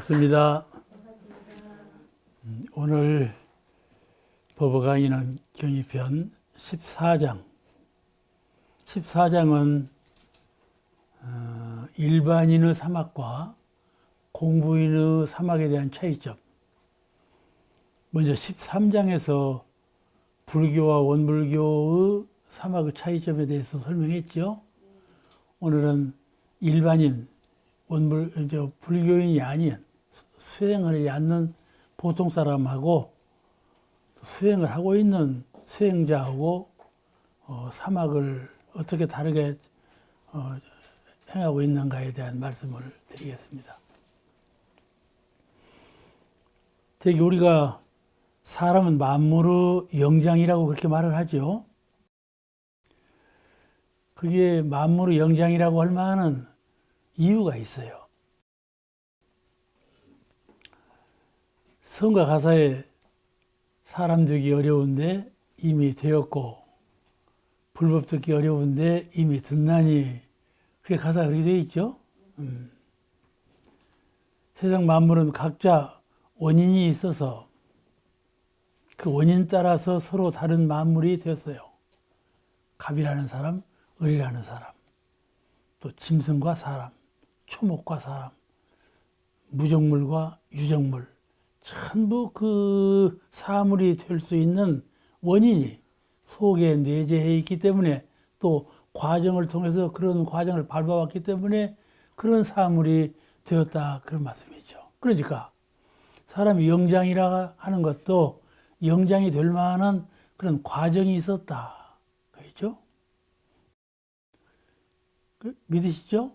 반갑습니다. 오늘 법어 강의는 경의편 14장. 14장은 일반인의 사막과 공부인의 사막에 대한 차이점. 먼저 13장에서 불교와 원불교의 사막의 차이점에 대해서 설명했죠. 오늘은 일반인, 불교인이 아닌 수행을 하지 않는 보통 사람하고 수행을 하고 있는 수행자하고 사막을 어떻게 다르게 행하고 있는가에 대한 말씀을 드리겠습니다. 되게 우리가 사람은 만물의 영장이라고 그렇게 말을 하죠. 그게 만물의 영장이라고 할 만한 이유가 있어요. 성과 가사에 사람 되기 어려운데 이미 되었고 불법 듣기 어려운데 이미 듣나니, 그게 가사가 그렇게 되어 있죠. 세상 만물은 각자 원인이 있어서 그 원인 따라서 서로 다른 만물이 되었어요. 갑이라는 사람, 을이라는 사람, 또 짐승과 사람, 초목과 사람, 무정물과 유정물, 전부 그 사물이 될 수 있는 원인이 속에 내재해 있기 때문에, 또 과정을 통해서 그런 과정을 밟아왔기 때문에 그런 사물이 되었다, 그런 말씀이죠. 그러니까 사람이 영장이라 하는 것도 영장이 될 만한 그런 과정이 있었다, 그렇죠? 믿으시죠?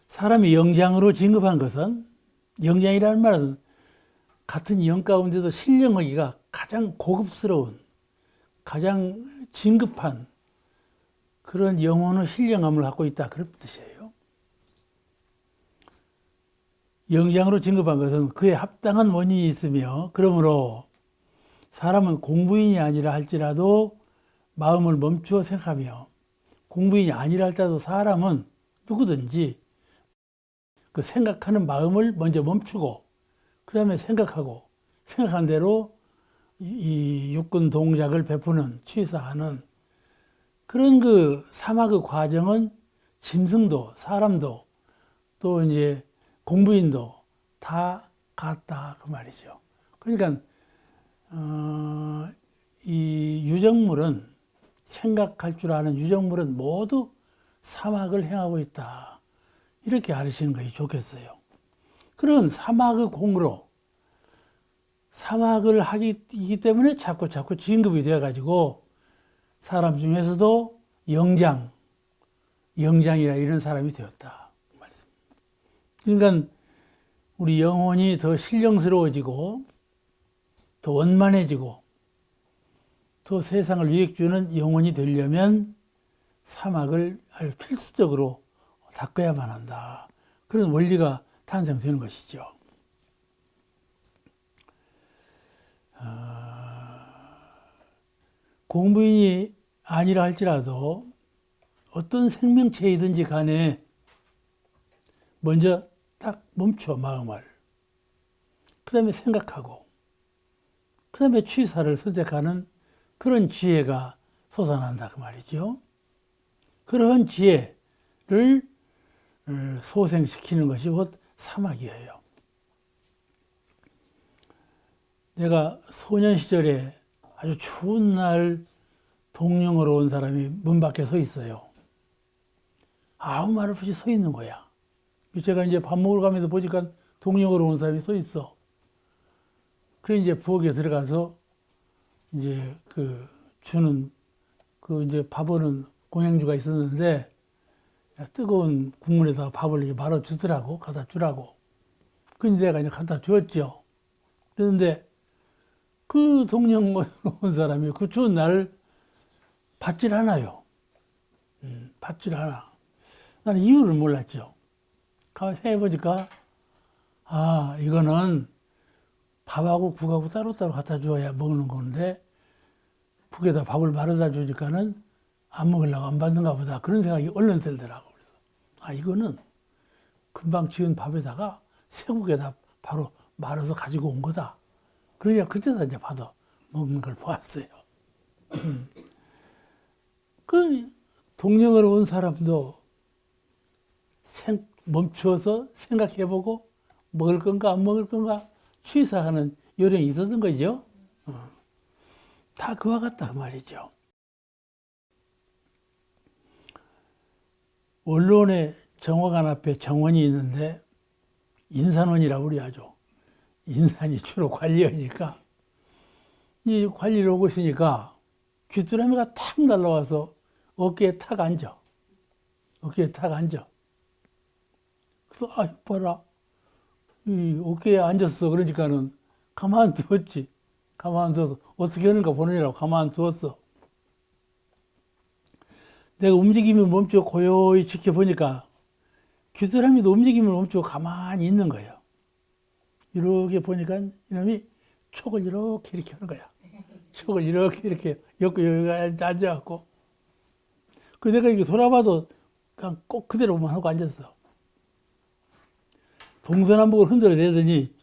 사람이 영장으로 진급한 것은, 영장이라는 말은 같은 영 가운데도 신령하기가 가장 고급스러운, 가장 진급한 그런 영혼의 신령함을 갖고 있다, 그런 뜻이에요. 영장으로 진급한 것은 그에 합당한 원인이 있으며, 그러므로 사람은 공부인이 아니라 할지라도 마음을 멈추어 생각하며, 공부인이 아니라 할지라도 사람은 누구든지 그 생각하는 마음을 먼저 멈추고 그 다음에 생각하고, 생각한 대로 이 육군 동작을 베푸는, 취사하는 그런 그 사막의 과정은 짐승도 사람도 또 이제 공부인도 다 같다, 그 말이죠. 그러니까 이 유정물은, 생각할 줄 아는 유정물은 모두 사막을 행하고 있다, 이렇게 알으시는 것이 좋겠어요. 그런 사막의 공으로 사막을 하기 때문에 자꾸 진급이 되어가지고 사람 중에서도 영장이라 이런 사람이 되었다, 그 말씀. 그러니까 우리 영혼이 더 신령스러워지고 더 원만해지고 더 세상을 유익 주는 영혼이 되려면 사막을 아주 필수적으로 닦아야만 한다, 그런 원리가 탄생되는 것이죠. 공부인이 아니라 할지라도 어떤 생명체이든지 간에 먼저 딱 멈춰 마음을, 그 다음에 생각하고 그 다음에 취사를 선택하는 그런 지혜가 솟아난다, 그 말이죠. 그런 지혜를 소생시키는 것이 곧 사막이에요. 내가 소년 시절에 아주 추운 날 동령으로 온 사람이 문 밖에 서 있어요. 아무 말 없이 서 있는 거야. 제가 이제 밥 먹으러 가면서 보니까 동령으로 온 사람이 서 있어. 그래 이제 부엌에 들어가서 이제 그 주는 그 이제 밥은 공양주가 있었는데 뜨거운 국물에다가 밥을 이렇게 말아 주더라고, 갖다 주라고. 그래서 내가 이제 갖다 주었죠. 그런데 그 동령으로 온 사람이 그 추운 날을 받질 않아요. 받질 않아. 나는 이유를 몰랐죠. 가만히 생각해보니까, 이거는 밥하고 국하고 따로따로 갖다 줘야 먹는 건데, 북에다 밥을 말아다 주니까는 안 먹으려고 안 받는가 보다, 그런 생각이 얼른 들더라고. 그래서 아, 이거는 금방 지은 밥에다가 쇠국에다 바로 말아서 가지고 온 거다. 그러니까 그때다 이제 받아 먹는 걸 보았어요. 그 동령을 온 사람도 멈추어서 생각해보고 먹을 건가 안 먹을 건가 취사하는 요령이 있었던 거죠. 다 그와 같다 말이죠. 원론의 정화관 앞에 정원이 있는데 인산원이라고 우리 하죠. 인산이 주로 관리하니까 이 관리를 오고 있으니까 귀뚜라미가 탁 날라와서 어깨에 탁 앉아. 어깨에 탁 앉아. 그래서 아, 봐라. 이 어깨에 앉았어. 그러니까는 가만 두었지. 가만 두어서 어떻게 하는가 보느냐고 가만 두었어. 내가 움직임을 멈추고 고요히 지켜보니까 귀뚜라미도 움직임을 멈추고 가만히 있는 거예요. 이렇게 보니까 이놈이 촉을 이렇게 하는 거야. 촉을 이렇게 여기 앉아갖고. 그 내가 이렇게 돌아봐도 그냥 꼭 그대로만 하고 앉았어. 동서남북을 흔들어대더니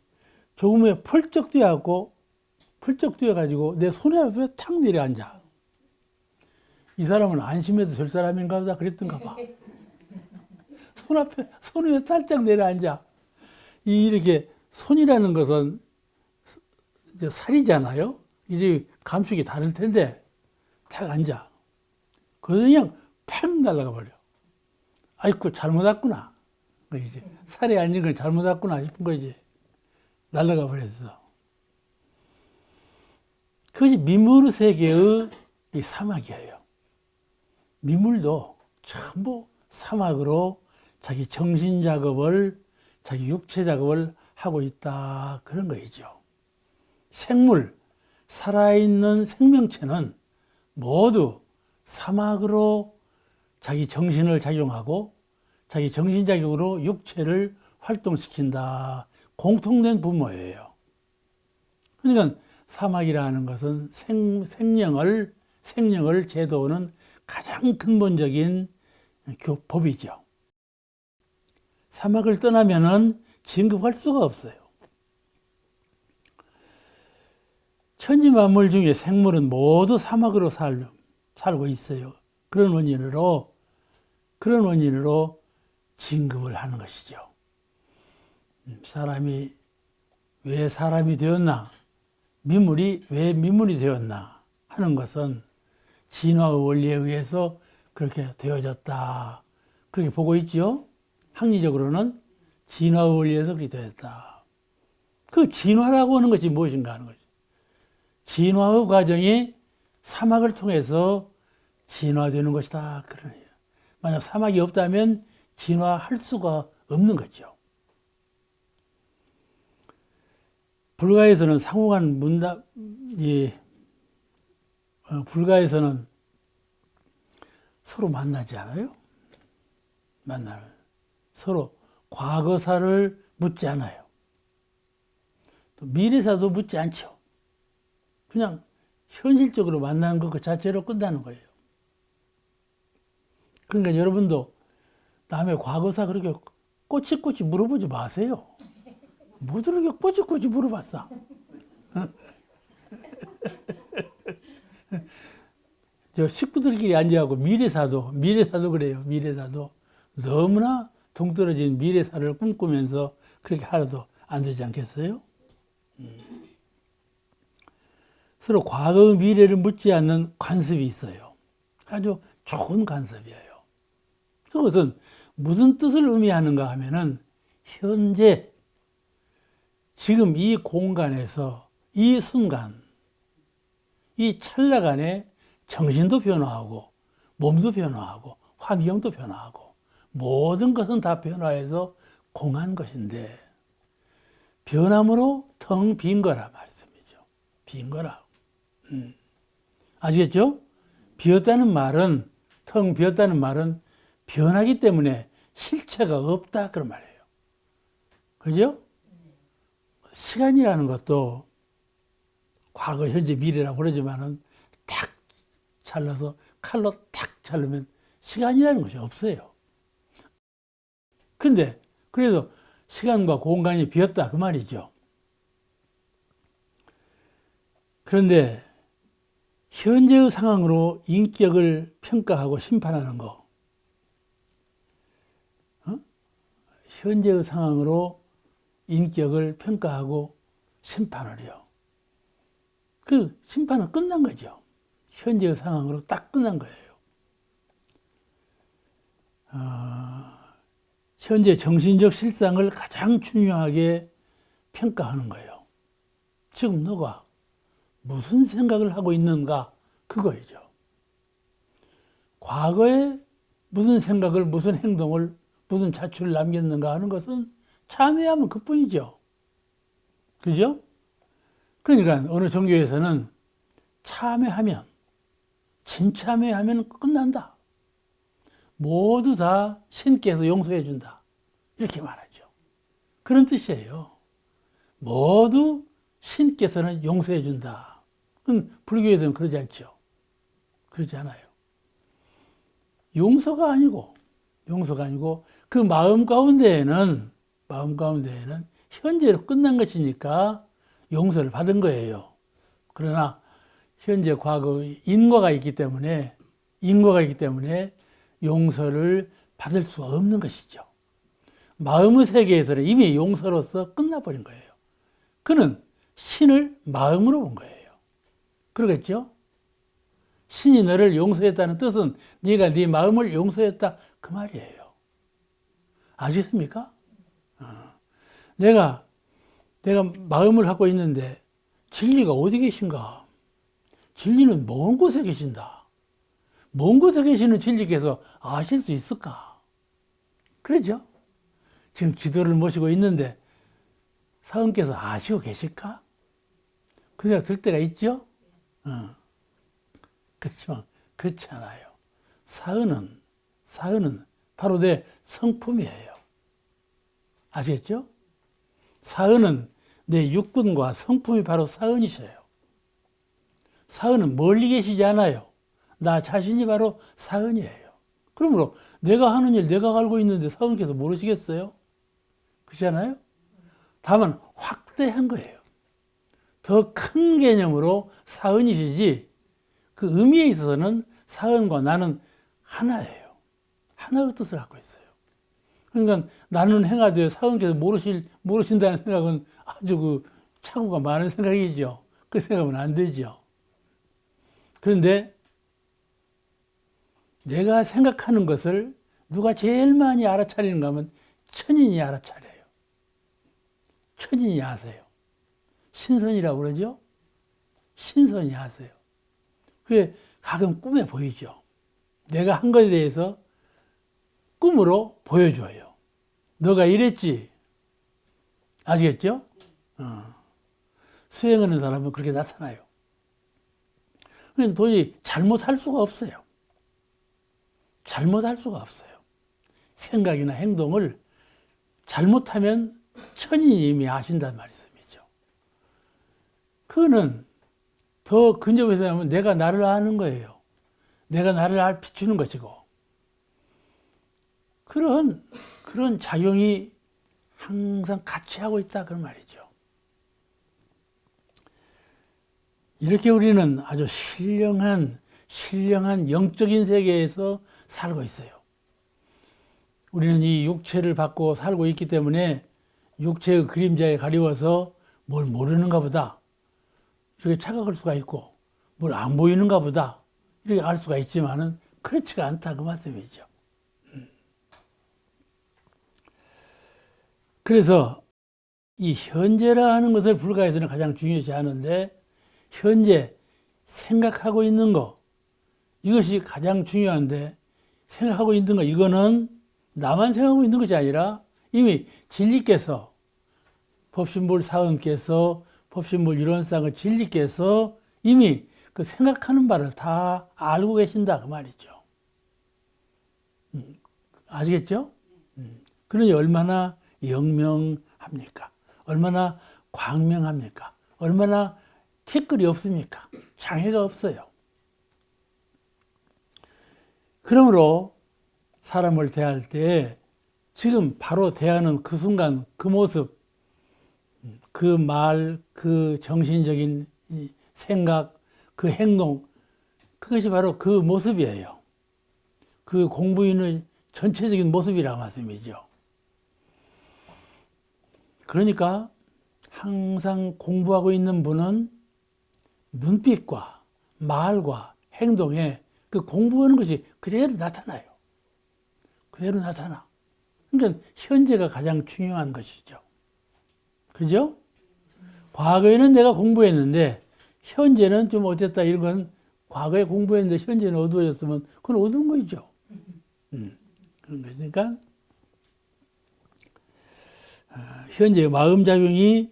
조금 후에 펄쩍 뛰어가지고 내 손에 앞에 탁 내려앉아. 이 사람은 안심해도 될 사람인가 보다 그랬던가 봐. 손에 살짝 내려앉아. 이렇게 손이라는 것은 이제 살이잖아요. 이제 감촉이 다를 텐데 탁 앉아. 그냥 팍 날아가 버려. 아이고 잘못 왔구나. 이제 살에 앉은 걸 잘못 왔구나 싶은 거지. 날아가 버렸어. 그것이 미물 세계의 이 사막이에요. 미물도 전부 사막으로 자기 정신 작업을, 자기 육체 작업을 하고 있다. 그런 거이죠. 생물, 살아있는 생명체는 모두 사막으로 자기 정신을 작용하고 자기 정신작용으로 육체를 활동시킨다. 공통된 부모예요. 그러니까 사막이라는 것은 생명을 제도하는 가장 근본적인 법이죠. 사막을 떠나면은 진급할 수가 없어요. 천지만물 중에 생물은 모두 사막으로 살고 있어요. 그런 원인으로 진급을 하는 것이죠. 사람이 왜 사람이 되었나? 미물이 왜 미물이 되었나? 하는 것은 진화의 원리에 의해서 그렇게 되어졌다. 그렇게 보고 있죠. 학리적으로는 진화의 원리에서 그렇게 되었다. 그 진화라고 하는 것이 무엇인가 하는 거죠. 진화의 과정이 사막을 통해서 진화되는 것이다. 그러네요. 만약 사막이 없다면 진화할 수가 없는 거죠. 불가에서는 상호간 불가에서는 서로 만나지 않아요? 서로 과거사를 묻지 않아요. 또 미래사도 묻지 않죠. 그냥 현실적으로 만나는 것 그 자체로 끝나는 거예요. 그러니까 여러분도 남의 과거사 그렇게 꼬치꼬치 물어보지 마세요. 뭐 그렇게 꼬치꼬치 물어봤어? 저 식구들끼리 앉아갖고 미래사도 그래요. 미래사도 너무나 동떨어진 미래사를 꿈꾸면서 그렇게 하나도 안 되지 않겠어요? 서로 과거의 미래를 묻지 않는 관습이 있어요. 아주 좋은 관습이에요. 그것은 무슨 뜻을 의미하는가 하면은 현재 지금 이 공간에서 이 순간 이 찰나간에 정신도 변화하고 몸도 변화하고 환경도 변화하고 모든 것은 다 변화해서 공한 것인데 변함으로 텅 빈 거라 말씀이죠. 빈 거라. 아시겠죠? 비었다는 말은 텅 비었다는 말은 변하기 때문에 실체가 없다 그런 말이에요. 그죠? 시간이라는 것도 과거, 현재, 미래라고 그러지만은 탁 잘라서 칼로 탁 자르면 시간이라는 것이 없어요. 근데 그래도 시간과 공간이 비었다 그 말이죠. 그런데 현재의 상황으로 인격을 평가하고 심판하는 거, 현재의 상황으로 인격을 평가하고 심판을 해요. 그 심판은 끝난 거죠. 현재의 상황으로 딱 끝난 거예요. 현재 정신적 실상을 가장 중요하게 평가하는 거예요. 지금 너가 무슨 생각을 하고 있는가 그거이죠. 과거에 무슨 생각을, 무슨 행동을, 무슨 자취를 남겼는가 하는 것은 참회하면 그뿐이죠. 그죠? 그러니까 어느 종교에서는 참회하면, 진참회하면 끝난다. 모두 다 신께서 용서해 준다. 이렇게 말하죠. 그런 뜻이에요. 모두 신께서는 용서해 준다. 불교에서는 그러지 않죠. 그러지 않아요. 용서가 아니고 그 마음 가운데에는 현재로 끝난 것이니까 용서를 받은 거예요. 그러나 현재 과거 인과가 있기 때문에 용서를 받을 수가 없는 것이죠. 마음의 세계에서는 이미 용서로서 끝나버린 거예요. 그는 신을 마음으로 본 거예요. 그러겠죠? 신이 너를 용서했다는 뜻은 네가 네 마음을 용서했다 그 말이에요. 아시겠습니까? 내가 마음을 갖고 있는데 진리가 어디 계신가? 진리는 먼 곳에 계신다. 먼 곳에 계시는 진리께서 아실 수 있을까? 그렇죠? 지금 기도를 모시고 있는데 사은께서 아시고 계실까? 그 생각 들 때가 있죠? 그렇지만 그렇지 않아요. 사은은 바로 내 성품이에요. 아시겠죠? 사은은 내 육군과 성품이 바로 사은이셔요. 사은은 멀리 계시지 않아요. 나 자신이 바로 사은이에요. 그러므로 내가 하는 일 내가 알고 있는데 사은께서 모르시겠어요? 그렇잖아요? 다만 확대한 거예요. 더 큰 개념으로 사은이시지 그 의미에 있어서는 사은과 나는 하나예요. 하나의 뜻을 갖고 있어요. 그러니까 나는 행하되 사은께서 모르신다는 생각은 아주 그 착오가 많은 생각이죠. 그 생각은 안 되죠. 그런데 내가 생각하는 것을 누가 제일 많이 알아차리는가 하면 천인이 알아차려요. 천인이 아세요. 신선이라고 그러죠? 신선이 아세요. 그게 가끔 꿈에 보이죠. 내가 한 것에 대해서 꿈으로 보여줘요. 너가 이랬지. 아시겠죠? 수행하는 사람은 그렇게 나타나요. 그러니까 도저히 잘못할 수가 없어요. 잘못할 수가 없어요. 생각이나 행동을 잘못하면 천인이 이미 아신단 말씀이죠. 그거는 더 근접해서 하면 내가 나를 아는 거예요. 내가 나를 비추는 것이고. 그런 작용이 항상 같이 하고 있다 그런 말이죠. 이렇게 우리는 아주 신령한 영적인 세계에서 살고 있어요. 우리는 이 육체를 받고 살고 있기 때문에 육체의 그림자에 가리워서 뭘 모르는가 보다 이렇게 착각할 수가 있고 뭘 안 보이는가 보다 이렇게 알 수가 있지만은 그렇지가 않다 그 말씀이죠. 그래서 이 현재라 하는 것을 불가에서는 가장 중요시 하는데 현재 생각하고 있는 거 이것이 가장 중요한데 생각하고 있는 거 이거는 나만 생각하고 있는 것이 아니라 이미 진리께서 법신불 사은께서 법신불 유론상의 진리께서 이미 그 생각하는 바를 다 알고 계신다 그 말이죠. 아시겠죠? 그러니 얼마나 영명합니까? 얼마나 광명합니까? 얼마나 티끌이 없습니까? 장애가 없어요. 그러므로 사람을 대할 때 지금 바로 대하는 그 순간, 그 모습, 그 말, 그 정신적인 생각, 그 행동, 그것이 바로 그 모습이에요. 그 공부인의 전체적인 모습이라 말씀이죠. 그러니까 항상 공부하고 있는 분은 눈빛과 말과 행동에 그 공부하는 것이 그대로 나타나요. 그대로 나타나. 그러니까 현재가 가장 중요한 것이죠. 그죠? 과거에는 내가 공부했는데 현재는 좀 어땠다 이런 건 과거에 공부했는데 현재는 어두워졌으면 그건 어두운 거죠. 그런 거니까 현재의 마음작용이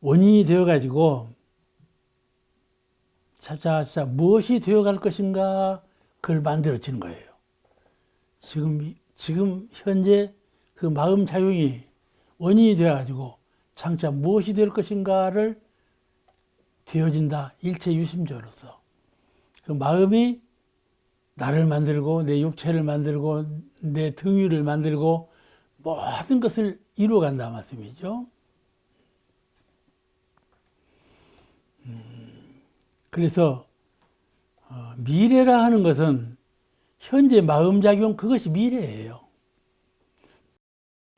원인이 되어가지고 차차차 무엇이 되어갈 것인가 그걸 만들어지는 거예요. 지금 현재 그 마음작용이 원인이 되어가지고 장차 무엇이 될 것인가를 되어진다. 일체유심조로서. 그 마음이 나를 만들고 내 육체를 만들고 내 등위를 만들고 모든 것을 이루어간다 말씀이죠. 그래서 미래라 하는 것은 현재 마음작용 그것이 미래예요.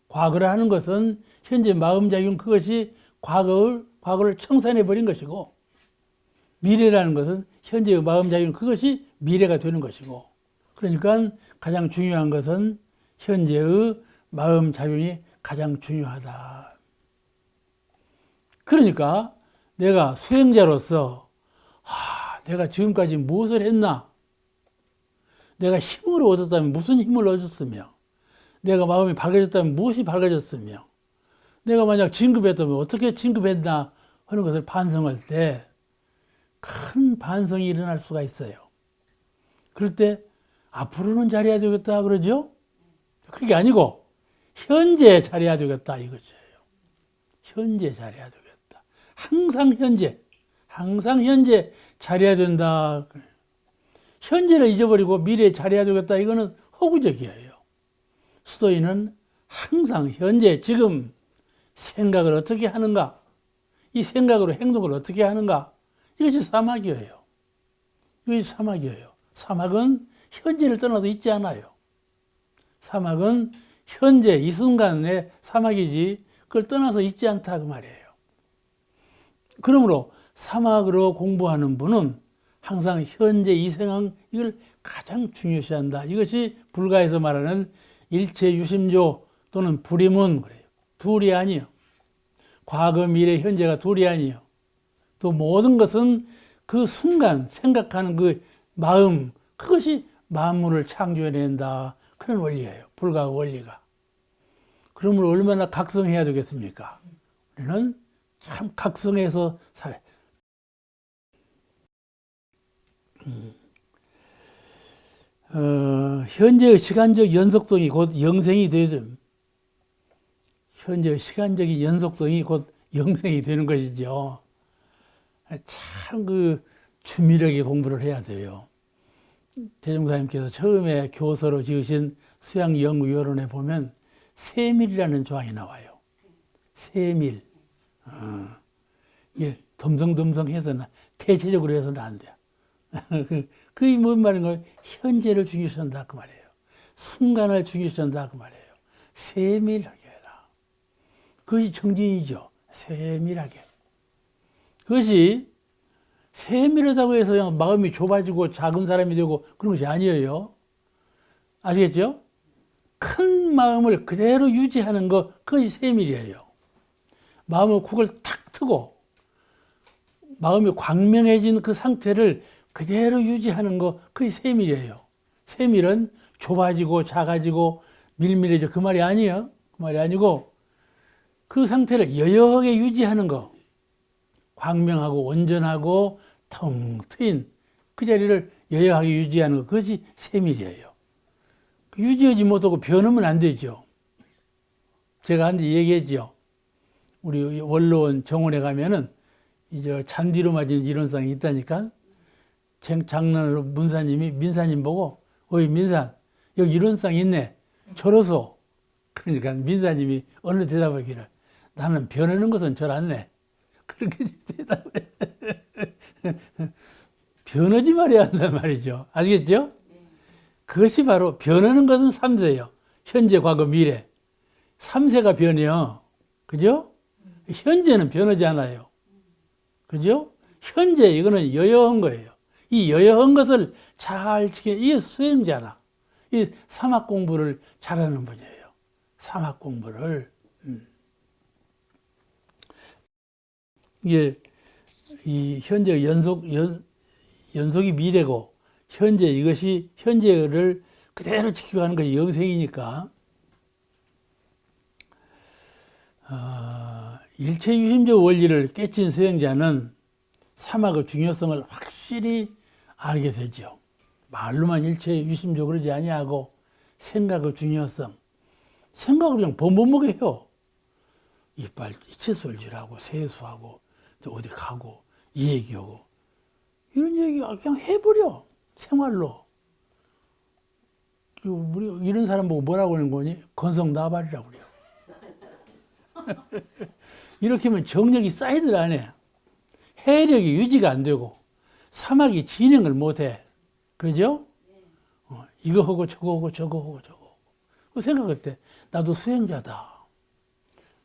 과거라 하는 것은 현재 마음작용 그것이 과거를 청산해버린 것이고 미래라는 것은 현재의 마음작용 그것이 미래가 되는 것이고 그러니까 가장 중요한 것은 현재의 마음작용이 가장 중요하다. 그러니까 내가 수행자로서 내가 지금까지 무엇을 했나? 내가 힘을 얻었다면 무슨 힘을 얻었으며 내가 마음이 밝아졌다면 무엇이 밝아졌으며 내가 만약 진급했다면 어떻게 진급했나 하는 것을 반성할 때 큰 반성이 일어날 수가 있어요. 그럴 때 앞으로는 잘해야 되겠다 그러죠? 그게 아니고 현재 잘해야 되겠다 이거죠. 현재 잘해야 되겠다. 항상 현재 잘해야 된다. 현재를 잊어버리고 미래에 잘해야 되겠다 이거는 허구적이에요. 수도인은 항상 현재 지금 생각을 어떻게 하는가 이 생각으로 행동을 어떻게 하는가 이것이 사막이에요. 이것이 사막이에요. 사막은 현재를 떠나서 있지 않아요. 사막은 현재 이 순간의 사막이지 그걸 떠나서 있지 않다 그 말이에요. 그러므로 사막으로 공부하는 분은 항상 현재 이 상황 이걸 가장 중요시한다. 이것이 불가에서 말하는 일체유심조 또는 불이문 그래요. 둘이 아니요. 과거, 미래, 현재가 둘이 아니요. 또 모든 것은 그 순간 생각하는 그 마음 그것이 만물을 창조해낸다. 그런 원리예요. 불가의 원리가. 그러면 얼마나 각성해야 되겠습니까? 우리는 참 각성해서 살아요. 현재의 시간적 연속성이 곧 영생이 되죠. 현재의 시간적인 연속성이 곧 영생이 되는 것이죠. 참 그 주밀하게 공부를 해야 돼요. 대종사님께서 처음에 교서로 지으신 수양연구요론에 보면 세밀이라는 조항이 나와요. 세밀. 이게 덤성덤성해서는 대체적으로 해서는 안 돼요. 그게 뭔 말인가요? 현재를 중요시한다 그 말이에요. 순간을 중요시한다 그 말이에요. 세밀하게 해라. 그것이 정진이죠. 세밀하게. 그것이 세밀하다고 해서 그냥 마음이 좁아지고 작은 사람이 되고 그런 것이 아니에요. 아시겠죠? 큰 마음을 그대로 유지하는 것 그것이 세밀이에요. 마음의 콕을 탁 트고 마음이 광명해진 그 상태를 그대로 유지하는 것 그게 세밀이에요. 세밀은 좁아지고 작아지고 밀밀해져 그 말이 아니에요. 그 말이 아니고 그 상태를 여여하게 유지하는 거 광명하고 온전하고 텅 트인 그 자리를 여여하게 유지하는 것 그것이 세밀이에요. 유지하지 못하고 변하면 안 되죠. 제가 한테 얘기했죠. 우리 원로원 정원에 가면은 이제 잔디로 맞은 이론상이 있다니까 장난으로 민사님 보고 어이 민산 여기 이론상 있네. 저로서 그러니까 민사님이 어느 대답하기를 나는 변하는 것은 절 않네. 그렇게 대답을 해. 변하지 말아야 한단 말이죠. 아시겠죠? 그것이 바로 변하는 것은 3세예요. 현재, 과거, 미래. 3세가 변해요. 그죠? 현재는 변하지 않아요. 그죠? 현재 이거는 여여한 거예요. 이 여여한 것을 잘 지켜, 이게 수행자라. 이 사막 공부를 잘하는 분이에요. 사막 공부를. 이게 이 현재 연속이 미래고 현재 이것이 현재를 그대로 지키고 가는 것이 영생이니까 일체유심적 원리를 깨친 수행자는 사막의 중요성을 확실히 알게 되죠. 말로만 일체유심적 그러지 아니하고 생각의 중요성, 생각을 그냥 범벅하게 해요. 이빨 이치솔질하고 세수하고 어디 가고 이 얘기하고 이런 얘기 그냥 해버려. 생활로. 우리 이런 사람 보고 뭐라고 하는 거니? 건성 나발이라고 그래요. 이렇게 하면 정력이 쌓이들 안 해. 해력이 유지가 안 되고 사막이 진행을 못 해. 그러죠? 이거 하고 저거 하고 저거 하고 저거 하고. 그 생각할 때 나도 수행자다.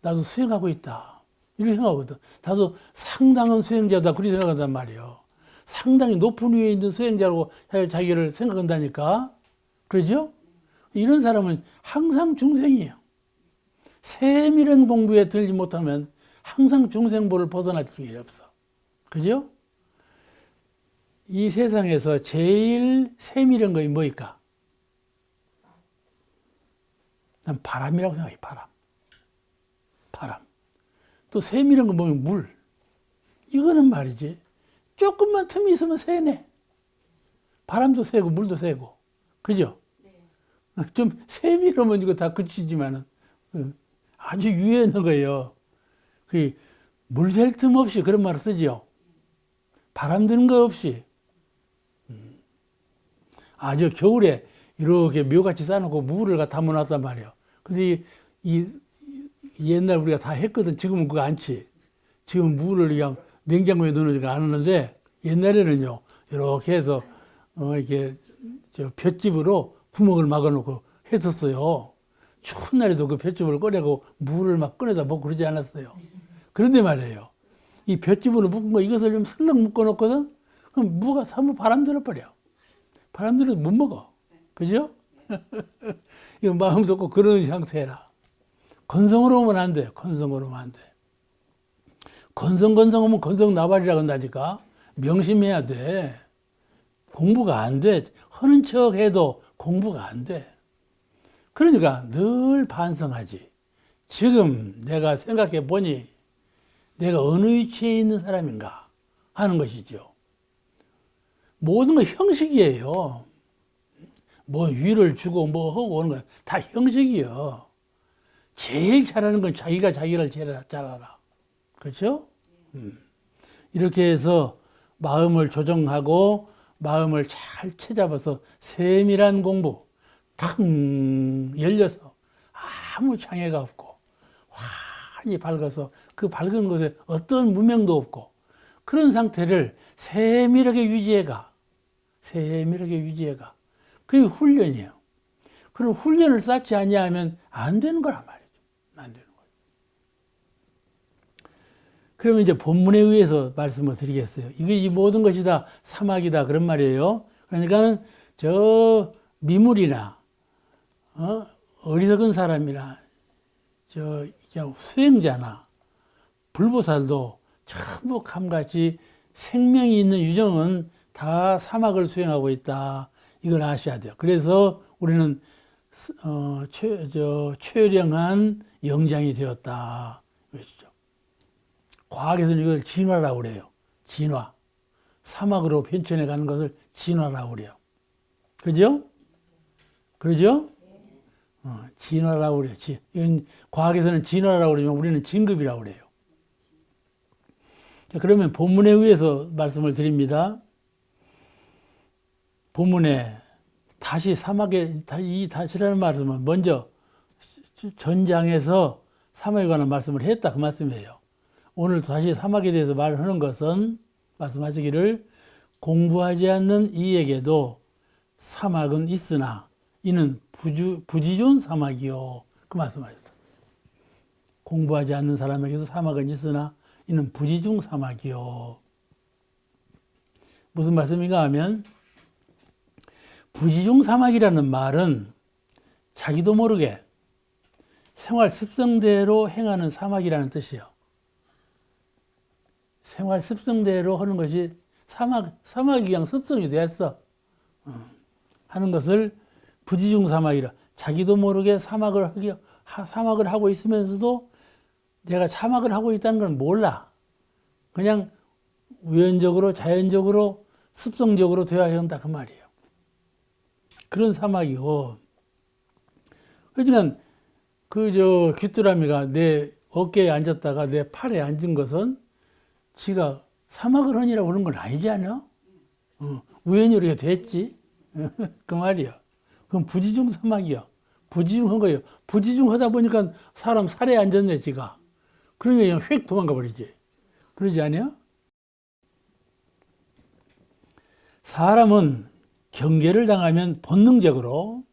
나도 수행하고 있다. 이렇게 생각하거든. 나도 상당한 수행자다. 그렇게 생각한단 말이에요. 상당히 높은 위에 있는 수행자라고 자기를 생각한다니까. 그러죠? 이런 사람은 항상 중생이에요. 세밀한 공부에 들지 못하면 항상 중생보를 벗어날 길이 없어. 그죠? 이 세상에서 제일 세밀한 것이 뭐일까? 난 바람이라고 생각해, 바람. 바람. 또 세밀한 거 보면 물. 이거는 말이지. 조금만 틈이 있으면 새네. 바람도 새고 물도 새고. 그죠? 네. 좀 세밀하면 이거 다 그치지만은 아주 유연한 거예요. 그 물 셀 틈 없이 그런 말을 쓰지요. 바람 드는 거 없이. 아주 겨울에 이렇게 묘같이 싸놓고 물을 갖다 담아놨단 말이에요. 근데 이 옛날 우리가 다 했거든. 지금은 그거 안 치. 지금 물을 그냥 냉장고에 넣어놓으니까 안 하는데 옛날에는요. 이렇게 해서 이렇게 저 볏짚으로 구멍을 막아놓고 했었어요. 추운 날에도 그 볏짚을 꺼내고 물을 막 꺼내다 먹고 그러지 않았어요. 그런데 말이에요. 이 볏짚으로 묶은 거 이것을 좀 슬렁 묶어놓거든. 그럼 무가 사무 바람 들어버려. 바람 들어서 못 먹어. 그죠? 이거 마음도 없고 그런 상태라. 건성으로 오면 안 돼. 건성으로 오면 안 돼. 건성하면 건성 나발이라고 한다니까. 명심해야 돼. 공부가 안 돼. 하는 척 해도 공부가 안 돼. 그러니까 늘 반성하지. 지금 내가 생각해 보니 내가 어느 위치에 있는 사람인가 하는 것이죠. 모든 건 형식이에요. 뭐 위를 주고 뭐 하고 오는 건 다 형식이요. 제일 잘하는 건 자기가 자기를 제일 잘 알아. 그렇죠? 이렇게 해서 마음을 조정하고 마음을 잘 채잡아서 세밀한 공부 탁 열려서 아무 장애가 없고 환히 밝아서 그 밝은 곳에 어떤 무명도 없고 그런 상태를 세밀하게 유지해가. 그게 훈련이에요. 그럼 훈련을 쌓지 아니하면 안 되는 거란 말이죠. 안 되는 거예요. 그러면 이제 본문에 의해서 말씀을 드리겠어요. 이게 이 모든 것이 다 사막이다 그런 말이에요. 그러니까 저 미물이나 어리석은 사람이나 저 그냥 수행자나 불보살도 전부 감같이 생명이 있는 유정은 다 사막을 수행하고 있다. 이걸 아셔야 돼요. 그래서 우리는 최령한 영장이 되었다. 이것이죠. 과학에서는 이걸 진화라고 그래요. 진화. 사막으로 변천해 가는 것을 진화라고 그래요. 그죠? 그러죠? 진화라고 그래요. 이건 과학에서는 진화라고 그러지만 우리는 진급이라고 그래요. 자, 그러면 본문에 의해서 말씀을 드립니다. 본문에 다시 사막에 이 다시라는 말씀은 먼저 전장에서 사막에 관한 말씀을 했다 그 말씀이에요. 오늘 다시 사막에 대해서 말하는 것은 말씀하시기를 공부하지 않는 이에게도 사막은 있으나 이는 부지존 사막이요. 그 말씀하셨어요. 공부하지 않는 사람에게도 사막은 있으나 이는 부지중 사막이요. 무슨 말씀인가 하면 부지중 사막이라는 말은 자기도 모르게 생활 습성대로 행하는 사막이라는 뜻이요. 생활 습성대로 하는 것이 사막이 그냥 습성이 됐어. 하는 것을 부지중 사막이라. 자기도 모르게 사막을 하고 있으면서도 내가 사막을 하고 있다는 걸 몰라. 그냥 우연적으로 자연적으로 습성적으로 되어야 한다 그 말이에요. 그런 사막이고, 그러니까 귀뚜라미가 내 어깨에 앉았다가 내 팔에 앉은 것은 지가 사막을 하니라고 그런 건 아니지 않아? 우연히 이렇게 됐지. 그 말이야. 그럼 부지중 사막이야. 부지중한 거예요. 부지중하다 보니까 사람 살에 앉았네, 지가. 그러니까 그냥 휙 도망가 버리지. 그러지 않아요? 사람은 경계를 당하면 본능적으로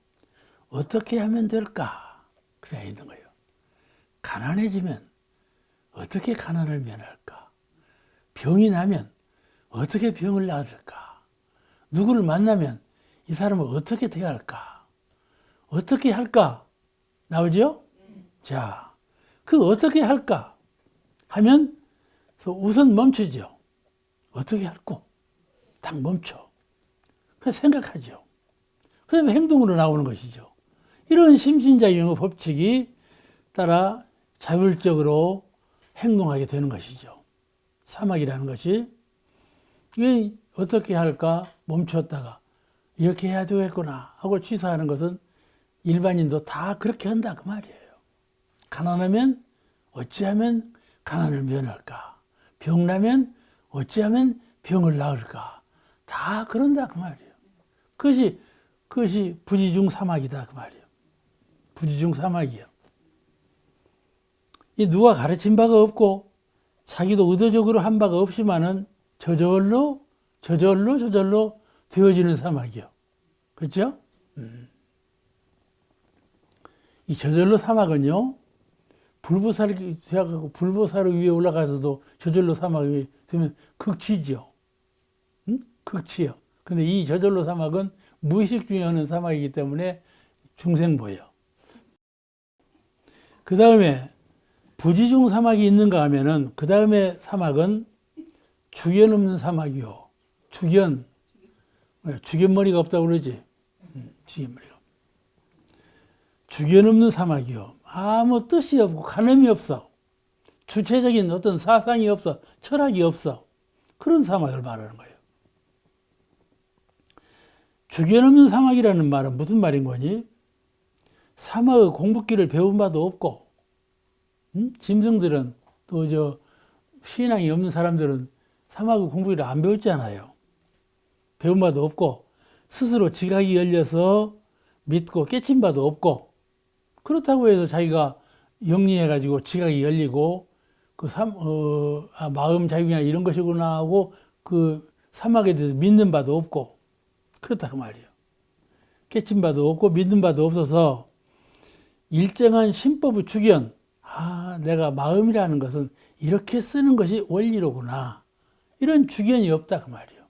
어떻게 하면 될까? 그 생각이 있는 거예요. 가난해지면 어떻게 가난을 면할까? 병이 나면 어떻게 병을 나을까? 누구를 만나면 이 사람을 어떻게 대할까? 어떻게 할까? 나오죠? 자, 그 어떻게 할까? 하면 우선 멈추죠. 어떻게 할까? 딱 멈춰. 그래서 생각하죠. 그 다음에 행동으로 나오는 것이죠. 이런 심신작용의 법칙이 따라 자율적으로 행동하게 되는 것이죠. 사막이라는 것이. 이게 어떻게 할까? 멈췄다가 이렇게 해야 되겠구나 하고 취사하는 것은 일반인도 다 그렇게 한다 그 말이에요. 가난하면 어찌하면 가난을 면할까? 병나면 어찌하면 병을 나을까? 다 그런다 그 말이에요. 그것이 부지중 사막이다 그 말이에요. 부지중 사막이요. 이 누가 가르친 바가 없고 자기도 의도적으로 한 바가 없지만은 저절로 되어지는 사막이요. 그렇죠? 이 저절로 사막은요, 불보살이 되어가고 불보살 위에 올라가서도 저절로 사막이 되면 극취죠. 극취요. 근데 이 저절로 사막은 무의식 중에 하는 사막이기 때문에 중생보여. 그 다음에 부지중 사막이 있는가 하면은 그 다음에 사막은 주견 없는 사막이요. 주견머리가 없다고 그러지. 주견머리가. 주견 없는 사막이요. 아무 뜻이 없고 가늠이 없어. 주체적인 어떤 사상이 없어. 철학이 없어. 그런 사막을 말하는 거예요. 주견 없는 사막이라는 말은 무슨 말인 거니? 사막의 공부기를 배운 바도 없고, 짐승들은 또 신앙이 없는 사람들은 사막의 공부기를 안 배웠잖아요. 배운 바도 없고, 스스로 지각이 열려서 믿고 깨친 바도 없고, 그렇다고 해서 자기가 영리해가지고 지각이 열리고, 마음 자유이나 이런 것이구나 하고, 그 사막에 대해서 믿는 바도 없고, 그렇다 그 말이에요. 깨친 바도 없고 믿는 바도 없어서 일정한 신법의 주견, 내가 마음이라는 것은 이렇게 쓰는 것이 원리로구나. 이런 주견이 없다 그 말이에요.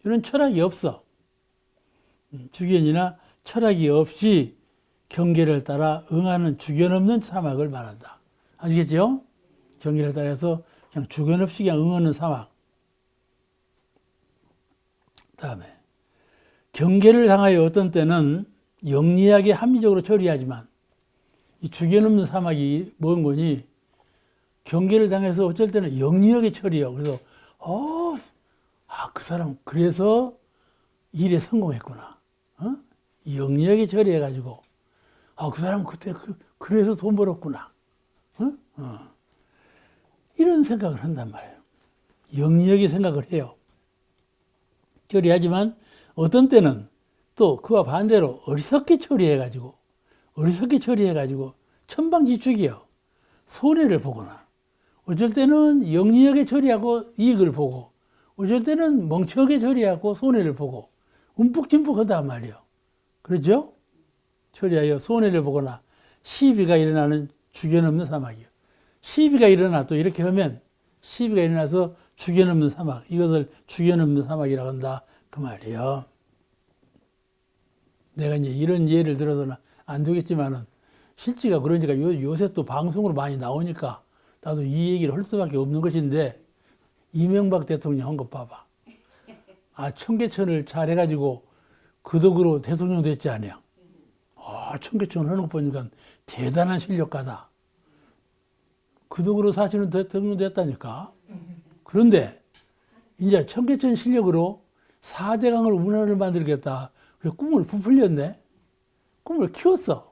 이런 철학이 없어. 주견이나 철학이 없이 경계를 따라 응하는 주견 없는 사막을 말한다. 아시겠죠? 경계를 따라서 그냥 주견 없이 그냥 응하는 사막. 다음에 경계를 당하여 어떤 때는 영리하게 합리적으로 처리하지만 이 주견 없는 사막이 뭔 거니? 경계를 당해서 어쩔 때는 영리하게 처리해요. 그래서 그 사람 그래서 일에 성공했구나. 영리하게 처리해가지고 그 사람 그때 그래서 돈 벌었구나. 이런 생각을 한단 말이에요. 영리하게 생각을 해요. 처리하지만 어떤 때는 또 그와 반대로 어리석게 처리해가지고 천방지축이요. 손해를 보거나 어쩔 때는 영리하게 처리하고 이익을 보고 어쩔 때는 멍청하게 처리하고 손해를 보고 움푹짐푹 하단 말이요. 그렇죠? 처리하여 손해를 보거나 시비가 일어나는 주견없는 사막이요. 시비가 일어나 또 이렇게 하면 시비가 일어나서 주견없는 사막, 이것을 주견없는 사막이라고 한다 그 말이에요. 내가 이제 이런 예를 들어서는 안 되겠지만은 실제가 그러니까 요새 또 방송으로 많이 나오니까 나도 이 얘기를 할 수밖에 없는 것인데 이명박 대통령 한 것 봐봐. 아, 청계천을 잘 해가지고 그 덕으로 대통령 됐지 않아요. 아, 청계천 하는 거 보니까 대단한 실력가다. 그 덕으로 사실은 대통령 됐다니까. 그런데 이제 청계천 실력으로 4대강을 운하를 만들겠다. 그 꿈을 부풀렸네. 꿈을 키웠어.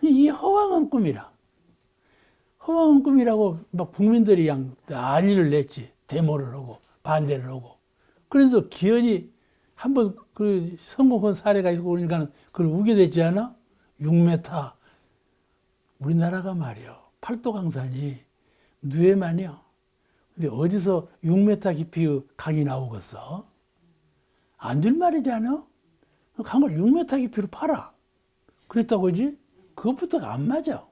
이 허황한 꿈이라. 허황한 꿈이라고 막 국민들이 그냥 난리를 냈지. 데모를 하고 반대를 하고. 그래서 기현이 한번 그 성공한 사례가 있고 그러니까 그걸 우게 됐지 않아? 6m. 우리나라가 말이요. 팔도 강산이 누에만이요. 근데 어디서 6m 깊이의 강이 나오겠어? 안 될 말이지 않아? 강을 6m 깊이로 팔아. 그랬다고 그지? 그것부터가 안 맞아.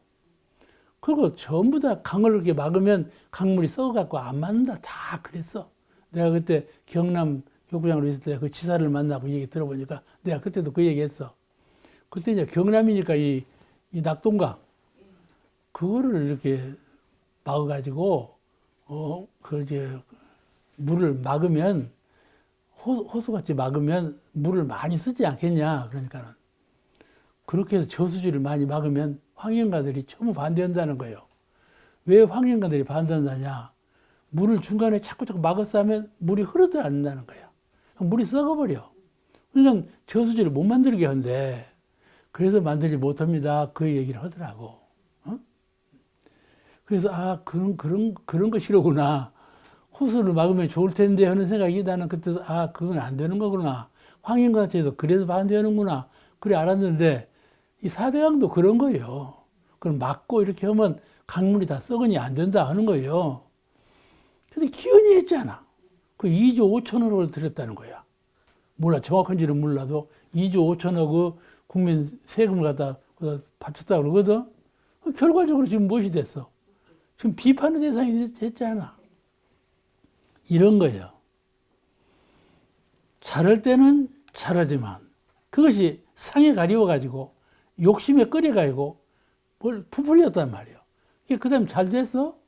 그리고 전부 다 강을 이렇게 막으면 강물이 썩어갖고 안 맞는다. 다 그랬어. 내가 그때 경남 교구장으로 있을 때 그 지사를 만나고 얘기 들어보니까 내가 그때도 그 얘기 했어. 그때 이제 경남이니까 이 낙동강, 그거를 이렇게 막아가지고, 물을 막으면, 호수같이 막으면 물을 많이 쓰지 않겠냐. 그러니까는. 그렇게 해서 저수지를 많이 막으면 환경가들이 전부 반대한다는 거예요. 왜 환경가들이 반대한다냐? 물을 중간에 자꾸 막아서 하면 물이 흐르지 않는다는 거야. 물이 썩어버려. 그러니까 저수지를 못 만들게 한대. 그래서 만들지 못합니다. 그 얘기를 하더라고. 어? 그래서 그런 것이로구나. 호수를 막으면 좋을 텐데 하는 생각이 나는 그때 그건 안 되는 거구나. 환경단체에서 그래서 반대하는구나. 그래 알았는데 이 4대강도 그런 거예요. 그럼 막고 이렇게 하면 강물이 다 썩으니 안 된다 하는 거예요. 그래서 기현이 했잖아. 그 2조 5천억을 들였다는 거야. 몰라, 정확한지는 몰라도 2조 5천억 국민 세금을 갖다 바쳤다 그러거든. 결과적으로 지금 무엇이 됐어? 지금 비판의 대상이 됐잖아. 이런 거예요. 잘할 때는 잘하지만 그것이 상에 가리워가지고 욕심에 끌려가지고 뭘 부풀렸단 말이에요. 그 다음에 잘 됐어?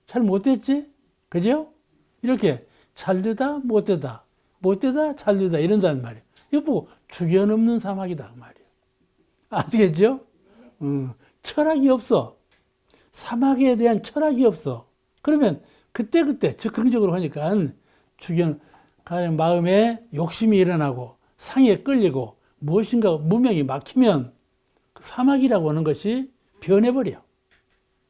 잘 못됐지? 그죠? 이렇게 잘 되다, 못 되다, 못 되다, 잘 되다 이런단 말이에요. 이거 보고 주견 없는 사막이다 그 말이에요. 아시겠죠? 철학이 없어. 사막에 대한 철학이 없어. 그러면 그때그때 즉흥적으로 하니까 주견, 가령 마음에 욕심이 일어나고 상에 끌리고 무엇인가 무명이 막히면 그 사막이라고 하는 것이 변해버려.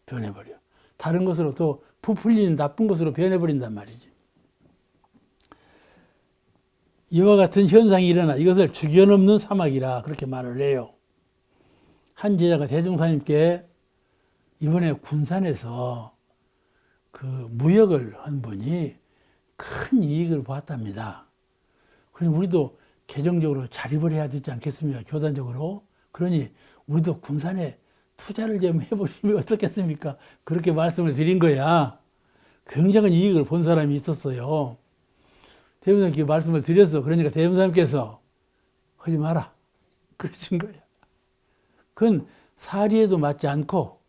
변해버려. 다른 것으로 또 부풀리는 나쁜 것으로 변해버린단 말이지. 이와 같은 현상이 일어나 이것을 주견 없는 사막이라 그렇게 말을 해요. 한 제자가 대종사님께 이번에 군산에서 그 무역을 한 분이 큰 이익을 보았답니다. 그러니 우리도 개정적으로 자립을 해야 되지 않겠습니까? 교단적으로. 그러니 우리도 군산에 투자를 좀 해보시면 어떻겠습니까? 그렇게 말씀을 드린 거야. 굉장한 이익을 본 사람이 있었어요. 대무사님께 말씀을 드렸어. 그러니까 대무사님께서 하지 마라. 그러신 거야. 그건 사리에도 맞지 않고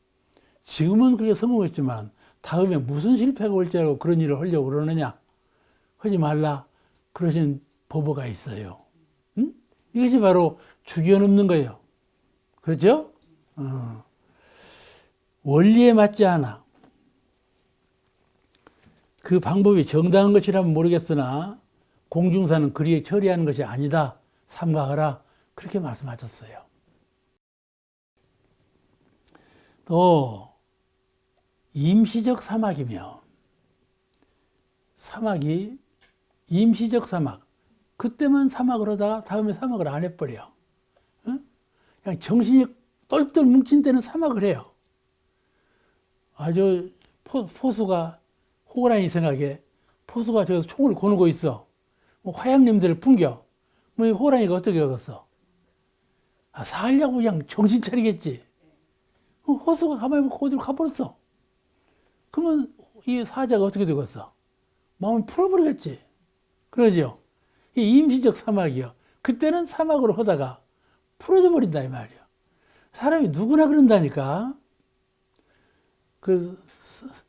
지금은 그렇게 성공했지만 다음에 무슨 실패가 올지 알고 그런 일을 하려고 그러느냐. 하지 말라. 그러신 법어가 있어요. 응? 이것이 바로 주견 없는 거예요. 그렇죠? 원리에 맞지 않아. 그 방법이 정당한 것이라면 모르겠으나 공중사는 그리에 처리하는 것이 아니다. 삼가하라. 그렇게 말씀하셨어요. 또 임시적 사막이며 사막이 임시적 사막. 그때만 사막을 하다가 다음에 사막을 안 해버려. 응? 그냥 정신이 똘똘 뭉친 때는 사막을 해요. 아주 포수가 호랑이 생각에 포수가 저기서 총을 거누고 있어. 뭐 화양님들을 풍겨. 뭐 이 호랑이가 어떻게 하겠어? 살려고 그냥 정신 차리겠지. 호수가 가만히 보고 어디로 가버렸어. 그러면 이 사자가 어떻게 되겠어? 마음을 풀어버리겠지. 그러죠. 이 임시적 사막이요. 그때는 사막으로 하다가 풀어져 버린다 이 말이야. 사람이 누구나 그런다니까.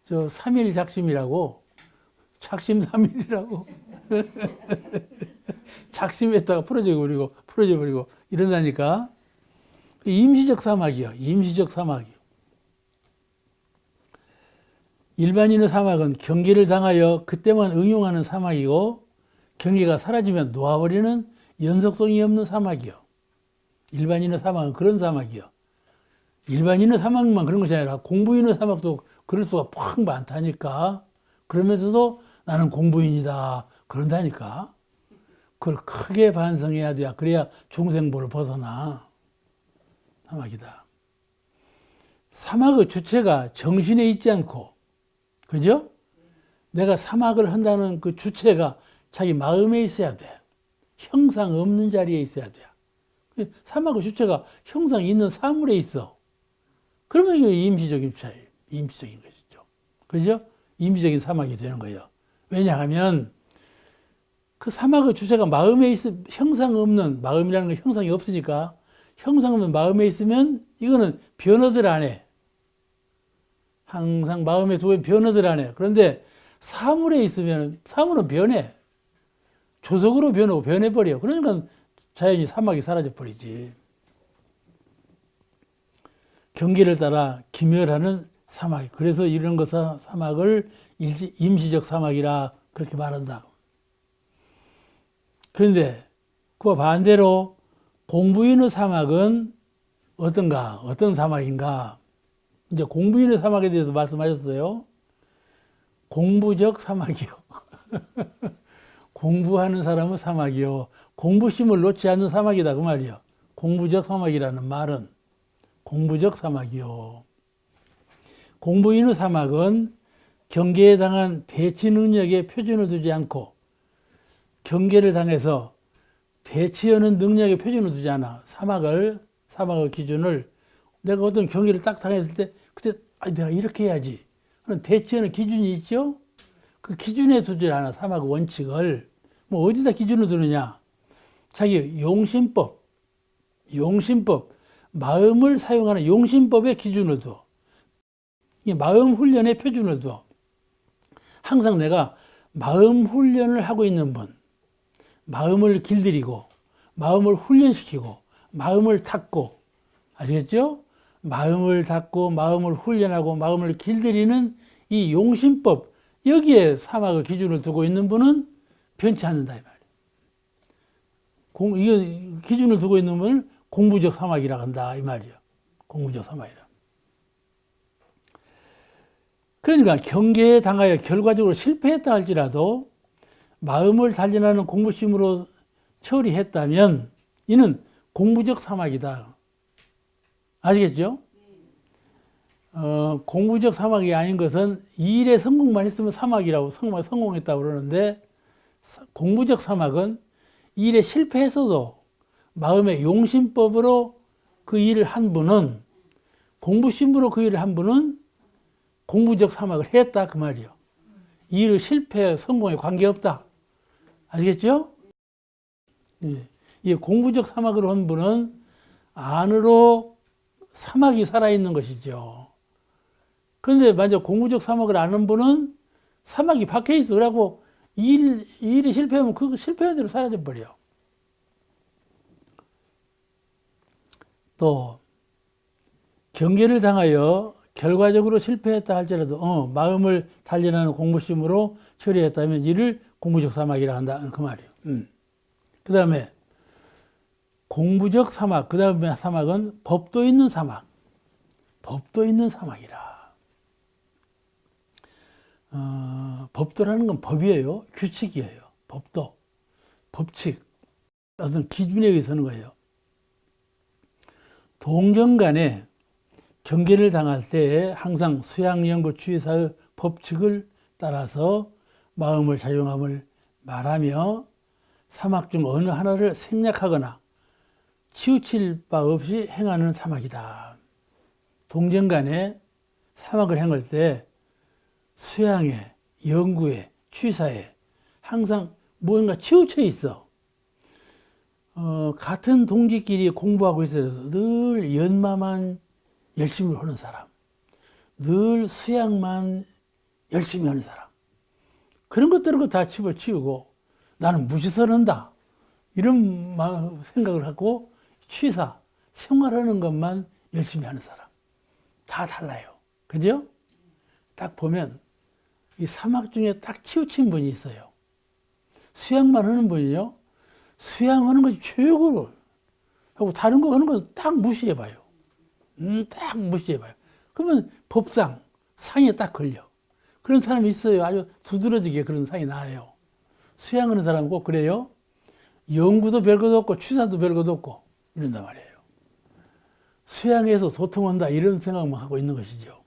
저 3일 작심이라고, 작심 3일이라고. 작심했다가 풀어져 버리고 이런다니까. 임시적 사막이요. 임시적 사막이요. 일반인의 사막은 경계를 당하여 그때만 응용하는 사막이고, 경계가 사라지면 놓아버리는 연속성이 없는 사막이요. 일반인의 사막은 그런 사막이요. 일반인의 사막만 그런 것이 아니라 공부인의 사막도 그럴 수가 팍 많다니까. 그러면서도 나는 공부인이다 그런다니까. 그걸 크게 반성해야 돼. 그래야 중생보를 벗어나. 사막이다. 사막의 주체가 정신에 있지 않고, 그죠? 내가 사막을 한다는 그 주체가 자기 마음에 있어야 돼. 형상 없는 자리에 있어야 돼. 사막의 주체가 형상 있는 사물에 있어. 그러면 이게 임시적인 차이예요. 임시적인 것이죠. 그죠? 임시적인 사막이 되는 거예요. 왜냐하면 그 사막의 주체가 마음에 형상 없는, 마음이라는 건 형상이 없으니까 형상 없는 마음에 있으면 이거는 변화들 안 해. 항상 마음에 두고 변화들 안 해. 그런데 사물에 있으면 사물은 변해. 조석으로 변하고 변해버려. 그러니까 자연히 사막이 사라져버리지. 경계를 따라 기멸하는 사막. 그래서 이런 것은 사막을 임시적 사막이라 그렇게 말한다. 그런데 그와 반대로 공부인의 사막은 어떤가? 어떤 사막인가? 이제 공부인의 사막에 대해서 말씀하셨어요. 공부적 사막이요. 공부하는 사람은 사막이요. 공부심을 놓지 않는 사막이다 그 말이요. 공부적 사막이라는 말은 공부적 사막이요. 공부인의 사막은 경계에 당한 대치 능력에 표준을 두지 않고, 경계를 당해서 대치하는 능력에 표준을 두지 않아. 사막의 기준을, 내가 어떤 경계를 딱 당했을 때 그때 내가 이렇게 해야지 그런 대치하는 기준이 있죠. 그 기준에 두지 않아. 사막의 원칙을. 뭐 어디다 기준을 두느냐? 자기 용심법, 마음을 사용하는 용심법의 기준을 둬. 마음 훈련의 표준을 둬. 항상 내가 마음 훈련을 하고 있는 분, 마음을 길들이고, 마음을 훈련시키고, 마음을 닦고, 아시겠죠? 마음을 닦고, 마음을 훈련하고, 마음을 길들이는 이 용심법, 여기에 사막의 기준을 두고 있는 분은 변치 않는다 이 말이에요. 이거 기준을 두고 있는 분을 공부적 사막이라 한다 이 말이에요. 공부적 사막이라. 그러니까 경계에 당하여 결과적으로 실패했다 할지라도 마음을 단련하는 공부심으로 처리했다면 이는 공부적 사막이다. 아시겠죠? 공부적 사막이 아닌 것은 이 일에 성공만 했으면 사막이라고 성공했다고 그러는데, 공부적 사막은 이 일에 실패했어도 마음의 용심법으로 그 일을 한 분은, 공부심으로 그 일을 한 분은 공부적 사막을 했다 그 말이요. 이 일의 실패, 성공에 관계없다. 아시겠죠? 이 공부적 사막으로 한 분은 안으로 사막이 살아있는 것이죠. 그런데 만약 공부적 사막을 아는 분은 사막이 밖에 있어. 그래갖고 이 일이 실패하면 그 실패한 대로 사라져 버려. 또 경계를 당하여 결과적으로 실패했다 할지라도 마음을 단련하는 공부심으로 처리했다면 이를 공부적 사막이라 한다 그 말이에요. 그 다음에 공부적 사막, 그 다음에 사막은 법도 있는 사막. 법도 있는 사막이라. 법도라는 건 법이에요. 규칙이에요. 법도. 법칙. 어떤 기준에 의해서는 거예요. 동정 간에 경계를 당할 때 항상 수양연구주의사의 법칙을 따라서 마음을 자용함을 말하며 사막 중 어느 하나를 생략하거나 치우칠 바 없이 행하는 사막이다. 동정 간에 사막을 행할 때 수양에, 연구에, 취사에 항상 무언가 치우쳐 있어. 같은 동지끼리 공부하고 있어서 늘 연마만 열심히 하는 사람, 늘 수양만 열심히 하는 사람, 그런 것들을 다 집어치우고 나는 무지성을 한다 이런 생각을 갖고 취사, 생활하는 것만 열심히 하는 사람 다 달라요. 그죠? 딱 보면 이 사막 중에 딱 치우친 분이 있어요. 수양만 하는 분이요, 수양하는 것이 최고로 하고 다른 거 하는 건 딱 무시해봐요. 딱 무시해봐요. 그러면 법상 상에 딱 걸려. 그런 사람이 있어요. 아주 두드러지게 그런 상이 나요. 수양하는 사람은 꼭 그래요. 연구도 별것도 없고 취사도 별것도 없고 이런단 말이에요. 수양해서 소통한다 이런 생각만 하고 있는 것이죠.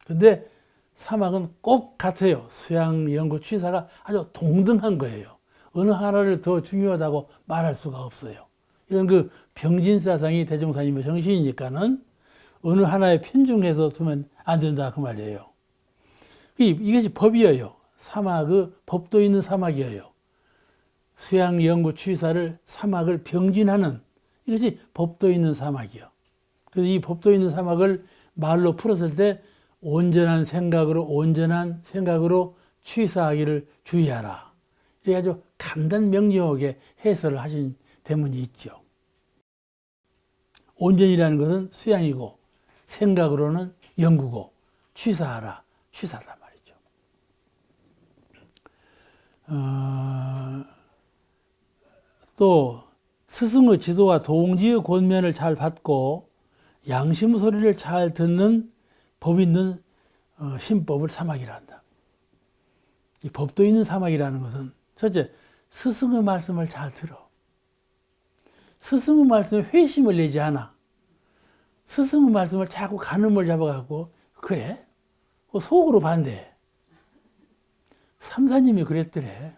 근데 사막은 꼭 같아요. 수양, 연구, 취사가 아주 동등한 거예요. 어느 하나를 더 중요하다고 말할 수가 없어요. 이런 그 병진사상이 대종사님의 정신이니까는 어느 하나에 편중해서 두면 안 된다 그 말이에요. 이것이 법이에요. 사막의 법도 있는 사막이에요. 수양, 연구, 취사를 사막을 병진하는 이것이 법도 있는 사막이요. 그래서 이 법도 있는 사막을 말로 풀었을 때 온전한 생각으로 취사하기를 주의하라. 이렇게 아주 간단 명료하게 해설을 하신 대문이 있죠. 온전이라는 것은 수양이고 생각으로는 연구고 취사하라, 취사단 말이죠. 또 스승의 지도와 동지의 권면을 잘 받고 양심 소리를 잘 듣는 법 있는 신법을 사막이라 한다. 이 법도 있는 사막이라는 것은 첫째, 스승의 말씀을 잘 들어. 스승의 말씀에 회심을 내지 않아. 스승의 말씀을 자꾸 간음을 잡아갖고 그래? 속으로 반대해. 삼사님이 그랬더래.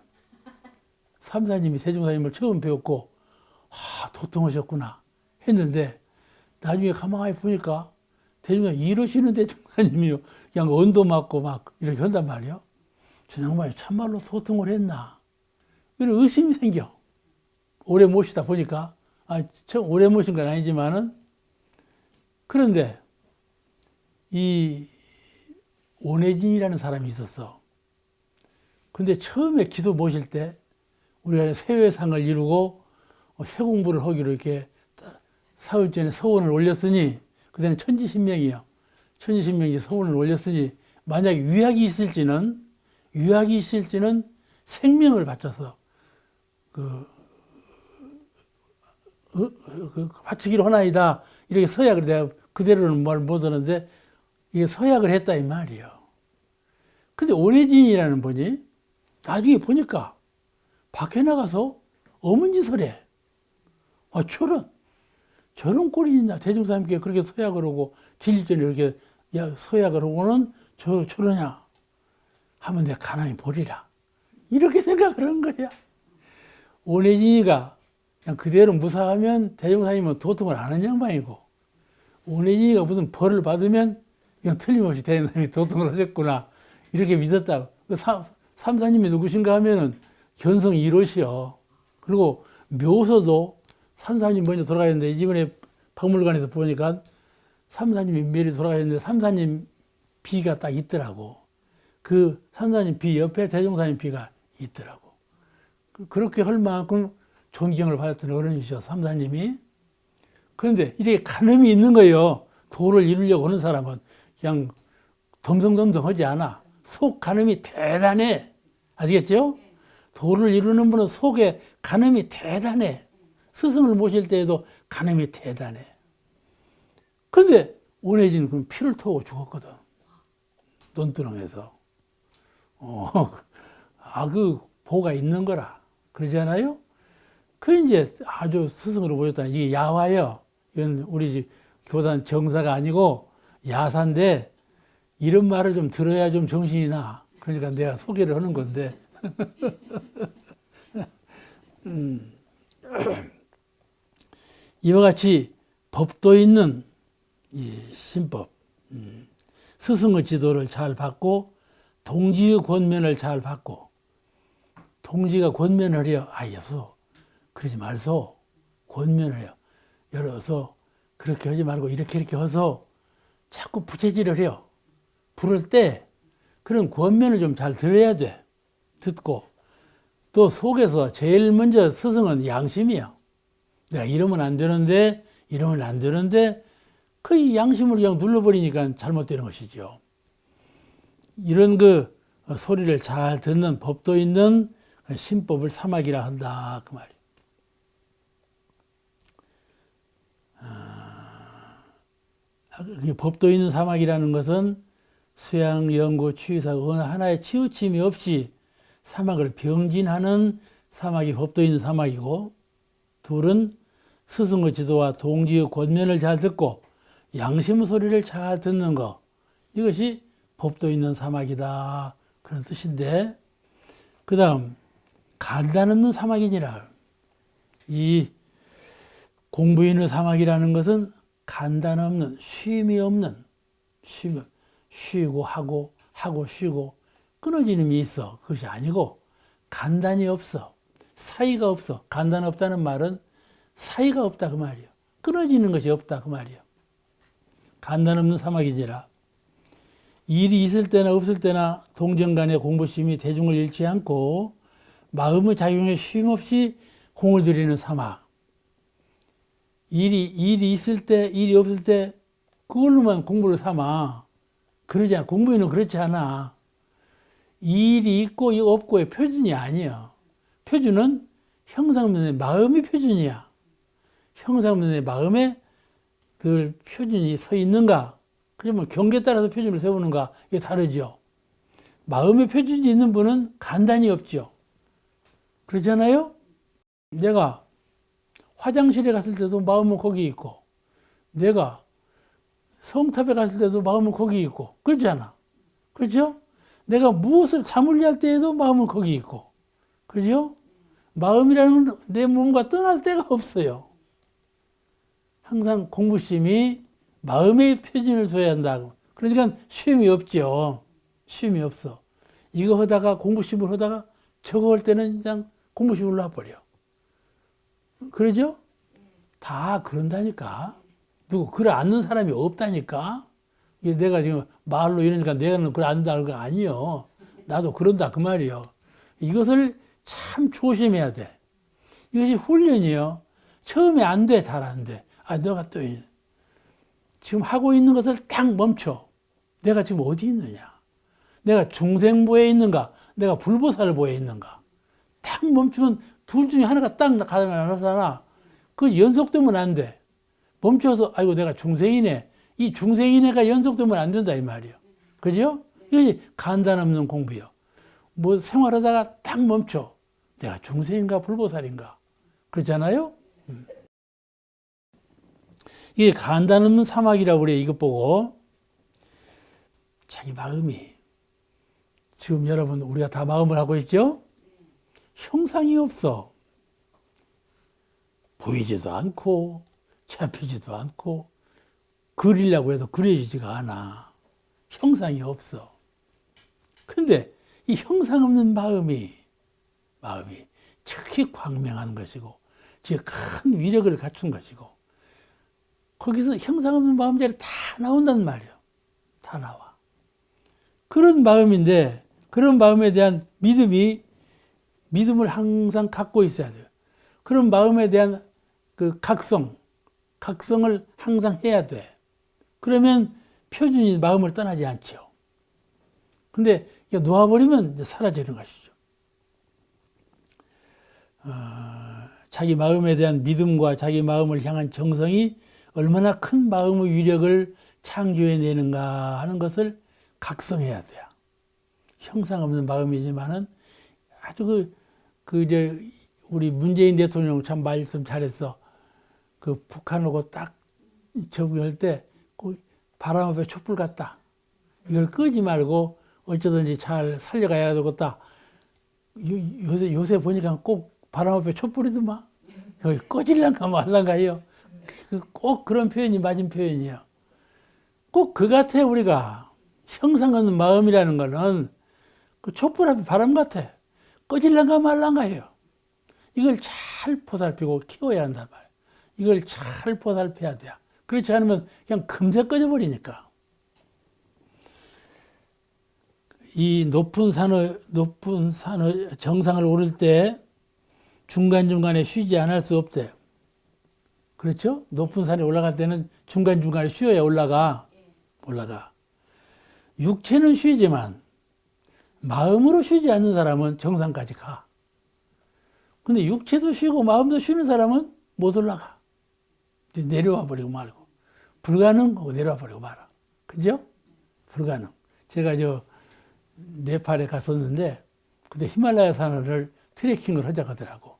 삼사님이 대종사님을 처음 배웠고 도통하셨구나 했는데 나중에 가만히 보니까 대종사님 이러시는 대종사님이요. 그냥 언도 맞고 막 이렇게 한단 말이요. 저 양반이 참말로 도통을 했나? 이런 의심이 생겨. 오래 모시다 보니까 오래 모신 건 아니지만은 그런데 이 온해진이라는 사람이 있었어. 근데 처음에 기도 모실 때 우리가 세회상을 이루고 새 공부를 하기로 이렇게 사흘 전에 서원을 올렸으니 그때는 천지신명이요. 천지신명이 서원을 올렸으니 만약 위약이 있을지는 생명을 바쳐서 바치기로 하나이다. 이렇게 서약을 내가 그대로는 말 못하는데 이게 서약을 했다 이 말이에요. 근데 온해진이라는 분이 나중에 보니까 밖에 나가서 어문짓을 해. 저런 꼴이 있나. 대종사님께 그렇게 서약을 하고 진리전에 이렇게 서약을 하고는 저러냐 하면 내가 가만히 보리라. 이렇게 생각을 한 거야. 온해진이가 그냥 그대로 무사하면 대종사님은 도통을 안 하는 양반이고, 온해진이가 무슨 벌을 받으면 그냥 틀림없이 대종사님이 도통을 하셨구나 이렇게 믿었다. 삼사님이 누구신가 하면은 견성 1호시요. 그리고 묘소도 삼사님 먼저 돌아가셨는데 이번에 박물관에서 보니까 삼사님이 미리 돌아가셨는데 삼사님 비가 딱 있더라고. 그 삼사님 비 옆에 대종사님 비가 있더라고. 그렇게 할 만큼 존경을 받았던 어른이셔, 삼사님이. 그런데 이렇게 간음이 있는 거예요. 도를 이루려고 하는 사람은 그냥 덤성덤성하지 않아. 속 간음이 대단해. 아시겠죠? 도를 이루는 분은 속에 간음이 대단해. 스승을 모실 때에도 간음이 대단해. 그런데 온해진 그 피를 토고 죽었거든. 논두렁에서. 그 보가 있는 거라. 그러잖아요? 그 이제 아주 스승으로 보였다는 이게 야화예요. 이건 우리 교단 정사가 아니고 야사인데 이런 말을 좀 들어야 좀 정신이 나. 그러니까 내가 소개를 하는 건데. 이와 같이 법도 있는 이 신법, 스승의 지도를 잘 받고 동지의 권면을 잘 받고, 동지가 권면을 해요. 여서 그러지 말소. 권면을 해요. 열어서 그렇게 하지 말고 이렇게 해서 자꾸 부채질을 해요. 부를 때 그런 권면을 좀 잘 들어야 돼. 듣고 또 속에서 제일 먼저 스승은 양심이야. 내가 이러면 안 되는데 그 양심을 그냥 눌러버리니까 잘못되는 것이죠. 이런 그 소리를 잘 듣는 법도 있는 신법을 사막이라 한다 그 말이에요. 법도 있는 사막이라는 것은 수양, 연구, 취사 어느 하나의 치우침이 없이 사막을 병진하는 사막이 법도 있는 사막이고, 둘은 스승의 지도와 동지의 권면을 잘 듣고 양심 소리를 잘 듣는 것, 이것이 법도 있는 사막이다 그런 뜻인데, 그 다음 간단 없는 사막이니라. 이 공부인의 사막이라는 것은 간단 없는, 쉼이 없는, 쉬고 하고 쉬고 끊어지는 힘이 있어. 그것이 아니고 간단이 없어. 사이가 없어. 간단 없다는 말은 사이가 없다 그 말이에요. 끊어지는 것이 없다 그 말이에요. 간단 없는 사막이니라. 일이 있을 때나 없을 때나 동정 간의 공부심이 대중을 잃지 않고 마음의 작용에 쉼 없이 공을 들이는 사막. 일이 있을 때, 일이 없을 때 그걸로만 공부를 삼아. 그러지 않아. 공부에는 그렇지 않아. 일이 있고 없고의 표준이 아니야. 표준은 형상 없는 내 마음이 표준이야. 형상 없는 내 마음에 늘 표준이 서 있는가? 그러면 경계에 따라서 표준을 세우는가? 이게 다르죠. 마음의 표준이 있는 분은 간단히 없죠. 그렇잖아요? 내가 화장실에 갔을 때도 마음은 거기 있고, 내가 성탑에 갔을 때도 마음은 거기 있고, 그렇잖아. 그렇죠? 내가 무엇을 잠을 때에도 마음은 거기 있고, 그죠? 마음이라는 건 내 몸과 떠날 데가 없어요. 항상 공부심이 마음의 표준을 둬야 한다고. 그러니까 쉼이 없죠. 쉼이 없어. 이거 하다가 공부심을 하다가 저거 할 때는 그냥 공부심을 놔버려. 그러죠? 다 그런다니까. 누구 글 않는 사람이 없다니까. 이게 내가 지금 말로 이러니까 내가는 글 안다는 거 아니요. 나도 그런다 그 말이요. 이것을 참 조심해야 돼. 이것이 훈련이요. 처음에 안 돼, 잘 안 돼. 너가 또 지금 하고 있는 것을 딱 멈춰. 내가 지금 어디 있느냐? 내가 중생보에 있는가? 내가 불보살보에 있는가? 딱 멈추면 둘 중에 하나가 딱 나타나. 그 연속되면 안 돼. 멈춰서 아이고 내가 중생이네. 이 중생이네가 연속되면 안 된다 이 말이에요. 그죠? 이것이 간단 없는 공부요. 뭐 생활하다가 딱 멈춰. 내가 중생인가 불보살인가? 그렇잖아요? 이게 간단 없는 사막이라고 그래. 이것 보고 자기 마음이 지금 여러분 우리가 다 마음을 하고 있죠? 형상이 없어. 보이지도 않고 잡히지도 않고 그리려고 해도 그려지지가 않아. 형상이 없어. 근데 이 형상 없는 마음이 특히 광명한 것이고 큰 위력을 갖춘 것이고 거기서 형상 없는 마음자리 다 나온단 말이에요. 다 나와. 그런 마음인데 그런 마음에 대한 믿음을 항상 갖고 있어야 돼요. 그런 마음에 대한 그 각성을 항상 해야 돼. 그러면 표준이 마음을 떠나지 않죠. 근데 놓아버리면 이제 사라지는 것이죠. 자기 마음에 대한 믿음과 자기 마음을 향한 정성이 얼마나 큰 마음의 위력을 창조해내는가 하는 것을 각성해야 돼요. 형상 없는 마음이지만은 아주 우리 문재인 대통령 참 말씀 잘했어. 그 북한하고 딱 적응할 때 꼭 바람 앞에 촛불 같다. 이걸 끄지 말고 어쩌든지 잘 살려가야 되겠다. 요새 보니까 꼭 바람 앞에 촛불이더만. 여기 꺼질란가 말란가요. 꼭 그런 표현이 맞은 표현이에요. 꼭 그 같아 우리가. 형상하는 마음이라는 거는 그 촛불 앞에 바람 같아. 꺼질란가 말란가요. 이걸 잘 보살피고 키워야 한단 말이에요. 이걸 잘 보살펴야 돼요. 그렇지 않으면 그냥 금세 꺼져버리니까. 이 높은 산의 정상을 오를 때 중간중간에 쉬지 않을 수 없대요. 그렇죠? 높은 산에 올라갈 때는 중간중간에 쉬어야 올라가. 육체는 쉬지만 마음으로 쉬지 않는 사람은 정상까지 가. 근데 육체도 쉬고 마음도 쉬는 사람은 못 올라가. 내려와 버리고 말고. 불가능하고 내려와 버리고 말아. 그죠? 불가능. 제가 네팔에 갔었는데 그때 히말라야 산을 트레킹을 하자고 하더라고.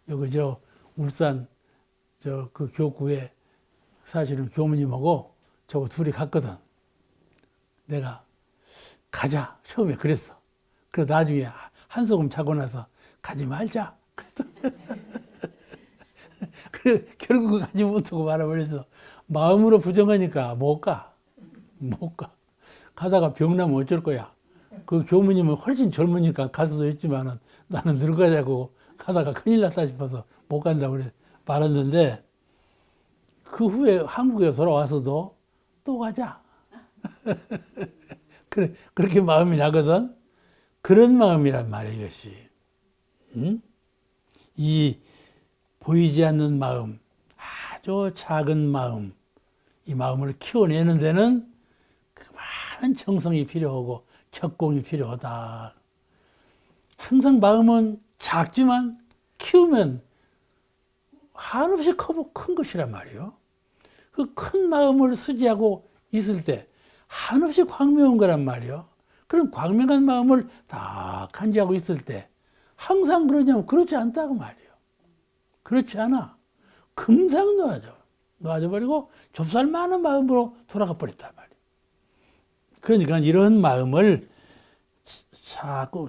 여기 울산 그 교구에 사실은 교무님하고 저거 둘이 갔거든. 내가 가자. 처음에 그랬어. 그래서 나중에 한소금 자고 나서 가지 말자. 그래 결국 가지 못하고 말아버려서 마음으로 부정하니까 못 가. 가다가 병나면 어쩔 거야. 그 교무님은 훨씬 젊으니까 갈 수도 있지만은 나는 늙어가자고 가다가 큰일 났다 싶어서 못 간다고 그래 말았는데 그 후에 한국에 돌아와서도 또 가자. 그래, 그렇게 마음이 나거든. 그런 마음이란 말이야, 이것이. 응? 이 보이지 않는 마음, 아주 작은 마음, 이 마음을 키워내는 데는 그 많은 정성이 필요하고 적공이 필요하다. 항상 마음은 작지만 키우면 한없이 큰 것이란 말이에요. 그 큰 마음을 수지하고 있을 때 한없이 광명한 거란 말이에요. 그런 광명한 마음을 다 간지하고 있을 때 항상 그러냐면 그렇지 않다고 말이에요. 그렇지 않아. 금방 놓아져버리고 좁쌀 많은 마음으로 돌아가 버렸단 말이에요. 그러니까 이런 마음을 자꾸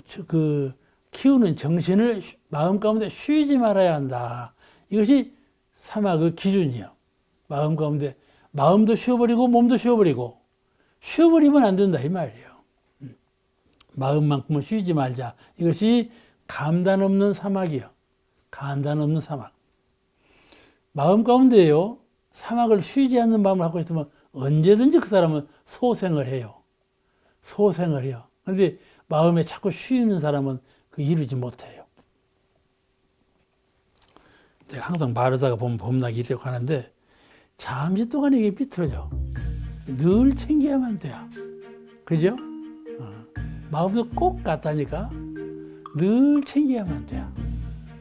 키우는 정신을 마음 가운데 쉬지 말아야 한다. 이것이 사막의 기준이에요. 마음 가운데 마음도 쉬어버리고 몸도 쉬어버리고 쉬어버리면 안 된다 이 말이에요. 마음만큼은 쉬지 말자. 이것이 감단 없는 사막이요. 감단 없는 사막. 마음 가운데요. 사막을 쉬지 않는 마음을 갖고 있으면 언제든지 그 사람은 소생을 해요. 그런데 마음에 자꾸 쉬는 사람은 그 이루지 못해요. 제가 항상 말하다가 보면 범락이 이렇게 하는데 잠시 동안 이게 비틀어져. 늘 챙겨야만 돼요. 그죠? 마음도 꼭 같다니까 늘 챙겨야만 돼요.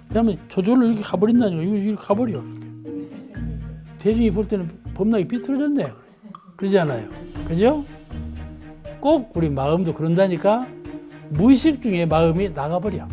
그러면 저절로 이렇게 가버린다니까. 이렇게 가버려. 이렇게. 대중이 볼 때는 범락이 비틀어졌네. 그러잖아요. 그죠? 꼭 우리 마음도 그런다니까 무의식 중에 마음이 나가버려.